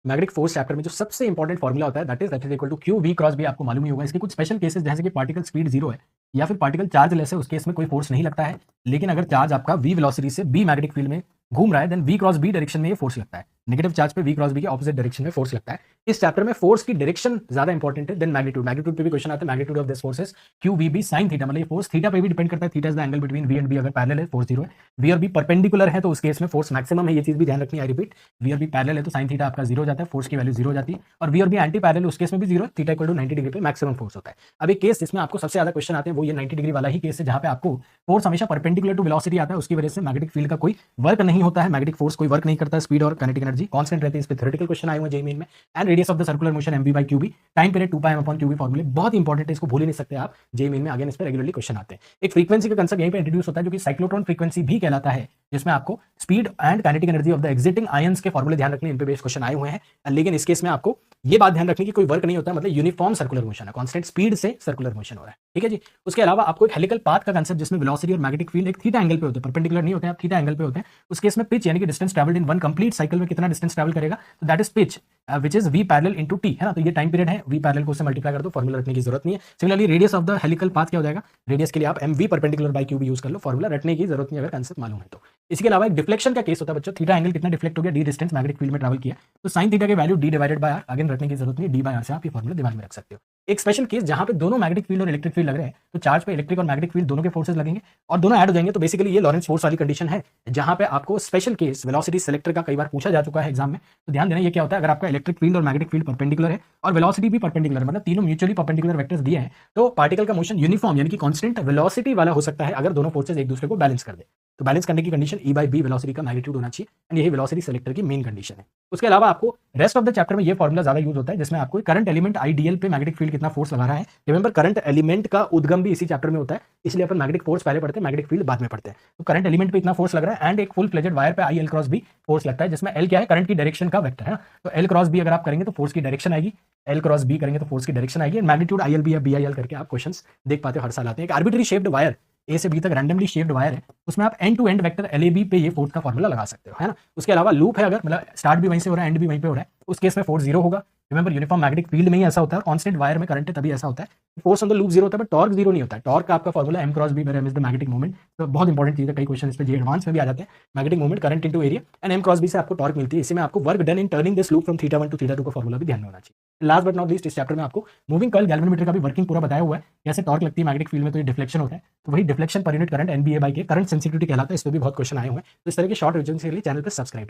Magnetic force chapter में जो सबसे इंपॉर्टेंट फॉर्मूला होता है that is F is equal to Q V cross B, आपको मालूम ही होगा। इसके कुछ स्पेशल केसेस जैसे कि पार्टिकल स्पीड जीरो है या फिर पार्टिकल चार्ज लेस है, उस केस में कोई फोर्स नहीं लगता है। लेकिन अगर चार्ज आपका वी वेलोसिटी से बी मैग्नेटिक फील्ड में घूम रहा है then V cross B direction में ये फोर्स लगता है। नेगेटिव चार्ज पे वी क्रॉस बी के ऑपोजिट डायरेक्शन में फोर्स लगता है। इस चैप्टर में फोर्स की डायरेक्शन ज्यादा इंपॉर्टेंट है देन मैग्नीट्यूड। मैग्नीट्यूड पे भी क्वेश्चन आता है, magnitude of this force is Q V B sine theta, मतलब ये फोर्स थीटा पे भी डिपेंड करता है। Theta is the angle between V and B, अगर पैरेलल है फोर्स जीरो है। वी और बी परपेंडिकुलर है तो उस केस में फोर्स मैक्सिमम है, ये चीज भी ध्यान रखनी है। आई रिपीट, वी और बी पैरेलल है तो साइन थीटा आपका जीरो हो जाता है, फोर्स की वैल्यू जीरो हो जाती है। और वी और बी एंटी पैरेलल, उस केस में भी zero, theta equal to 90 degree पे मैक्सिमम फोर्स होता है। अब एक केस जिसमें आपको सबसे ज्यादा क्वेश्चन आते हैं वो ये 90 डिग्री वाला ही केस है, जहां पे आपको फोर्स हमेशा परपेंडिकुलर टू वेलोसिटी आता है, उसकी वजह से मैग्नेटिक फील्ड का कोई वर्क नहीं होता है, मैग्नेटिक फोर्स कोई वर्क नहीं करता है, स्पीड और काइनेटिक एनर्जी कांस्टेंट रहती है। इस पे थ्योरेटिकल क्वेश्चन आए हुए जेईई मेन में। And radius of the circular motion MV by QB, time period 2πm upon QB, फॉर्मूले बहुत इंपॉर्टेंट है, इसको भूल ही नहीं सकते आप। जेईई मेन में अगेन इस पे रेगुलरली क्वेश्चन आते हैं। एक फ्रीक्वेंसी का कंसेप्ट यहीं पे इंट्रोड्यूस होता है जो कि साइक्लोट्रॉन फ्रीक्वेंसी भी कहलाता है, जिसमें आपको speed and kinetic energy of the exiting ions के फॉर्मूले ध्यान रखने, इन पे बेस्ड क्वेश्चन आए हुए हैं। लेकिन इस केस में आपको ये बात ध्यान रखनी कि कोई वर्क नहीं होता है, मतलब यूनिफॉर्म सर्कुलर मोशन है, कांस्टेंट स्पीड से सर्कुलर मोशन हो रहा है, ठीक है जी। उसके अलावा आपको एक हेलिकल पाथ का कंसेप्ट जिसमें वेलोसिटी और मैग्नेटिक फील्ड एक थीटा एंगल पे होते हैं, परपेंडिकुलर नहीं होते हैं, थीटा एंगल पे होते हैं। उस केस में पिच यानी कि distance travelled in one complete cycle में कितना डिस्टेंस ट्रैवल करेगा, तो that is pitch which is V parallel into T, है ना। तो ये टाइम पीरियड है, वी पैरेलल को उससे मल्टीप्लाई कर दो, फॉर्मूला रखने की जरूरत नहीं है। Similarly radius of the helical path क्या हो जाएगा, रेडियस के लिए आप M V perpendicular by Q भी यूज कर लो, फॉर्मूला रटने की जरूरत नहीं अगर कंसेप्ट मालूम है तो। इसके अलावा एक डिफ्लेक्शन का केस होता है बच्चों, थीटा एंगल कितना डिफ्लेक्ट हो गया, डी डिस्टेंस मैग्नेटिक फील्ड में ट्रैवल किया, तो साइन थीटा की value D divided by R, again रखने की जरूरत नहीं, डी बाय आर से आप ये फॉर्मूला दिमाग में रख सकते हो। एक स्पेशल केस जहां पे दोनों मैग्नेटिक फील्ड और इलेक्ट्रिक फील्ड लग रहे हैं, तो चार्ज पे इलेक्ट्रिक और मैग्नेटिक फील्ड दोनों के फोर्सेस लगेंगे और दोनों ऐड हो जाएंगे, तो बेसिकली ये लॉरेंस फोर्स वाली कंडीशन है, जहां पे आपको स्पेशल केस वेलोसिटी सेलेक्टर का कई बार पूछा जा चुका है एग्जाम में। तो ध्यान देना ये क्या होता है, अगर आपका इलेक्ट्रिक फील्ड और मैग्नेटिक फील्ड परपेंडिकुलर है और वेलोसिटी भी परपेंडिकुलर, मतलब तीनों म्यूचुअली परपेंडिकुलर वेक्टर्स दिए हैं, तो पार्टिकल का मोशन यूनिफॉर्म यानी कि कांस्टेंट वेलोसिटी वाला हो सकता है अगर दोनों फोर्सेस एक दूसरे को बैलेंस कर दे। तो बैलेंस करने की condition E by B velocity का मैग्नीट्यूड होना चाहिए, एंड यही वेलोसिटी सेलेक्टर की मेन कंडीशन है। उसके अलावा आपको रेस्ट ऑफ द चैप्टर में ये फॉर्मूला ज्यादा यूज होता है, जिसमें आपको करंट एलिमेंट आईडीएल पे मैग्नेटिक फील्ड कितना फोर्स लगा रहा है। रिमेंबर करंट एलिमेंट का उद्गम भी इसी चैप्टर में होता है, इसलिए अपन मैग्नेटिक फोर्स पहले पढ़ते हैं, मैग्नेटिक फील्ड बाद में पढ़ते हैं। तो करंट एलिमेंट पे इतना फोर्स लग रहा है एंड एक फुल फ्लेजेड वायर पे I L cross B force लगता है, जिसमें एल क्या है, करंट की डायरेक्शन का वेक्टर है ना। तो एल क्रॉस बी अगर आप करेंगे तो फोर्स की डायरेक्शन आएगी, एल क्रॉस बी करेंगे तो फोर्स की डायरेक्शन आएगी। मैग्नीट्यूड आई एल बी या बी आई एल करके आप क्वेश्चन देख पाते हो, हर साल आते हैं। एक आर्बिट्री शेप्ड वायर, ए से बी तक रैंडमली शेप्ड वायर है, उसमें आप end to end vector L A B पे ये फोर्स का फॉर्मूला लगा सकते हो, है ना। उसके अलावा लूप है, अगर मतलब स्टार्ट भी वहीं से हो रहा है एंड भी वहीं पे हो रहा है, उस केस में फोर्स जीरो होगा। रिमेंबर यूनिफॉर्म मैग्नेटिक फील्ड में ही ऐसा होता है, कांस्टेंट वायर में करंट है तभी ऐसा होता है, force on the loop zero होता है बट टॉर्क जीरो नहीं होता है। टॉर्क का आपका formula M cross B where M is the magnetic moment, तो बहुत इंपॉर्टेंट चीज है, कई क्वेश्चन इस पे जे एडवांस में भी आ जाते हैं। Magnetic moment current into area and M cross B से आपको टॉर्क मिलती है, इसी में आपको work done in turning this loop from theta 1 to theta 2 का फॉर्मूला भी ध्यान में होना चाहिए। लास्ट बट नॉट लीस्ट, इस चैप्टर में आपको मूविंग कॉइल गैल्वेनोमीटर का भी वर्किंग पूरा बताया हुआ है, कैसे टॉर्क लगती है मैग्नेटिक फील्ड में तो ये डिफ्लेक्शन होता है, तो वही deflection per unit current NBA by के करंट सेंसिटिविटी कहलाता है, इस पे भी बहुत क्वेश्चन आए हुए हैं। तो इस तरह के शॉर्ट रिविजन के लिए चैनल पर सब्सक्राइब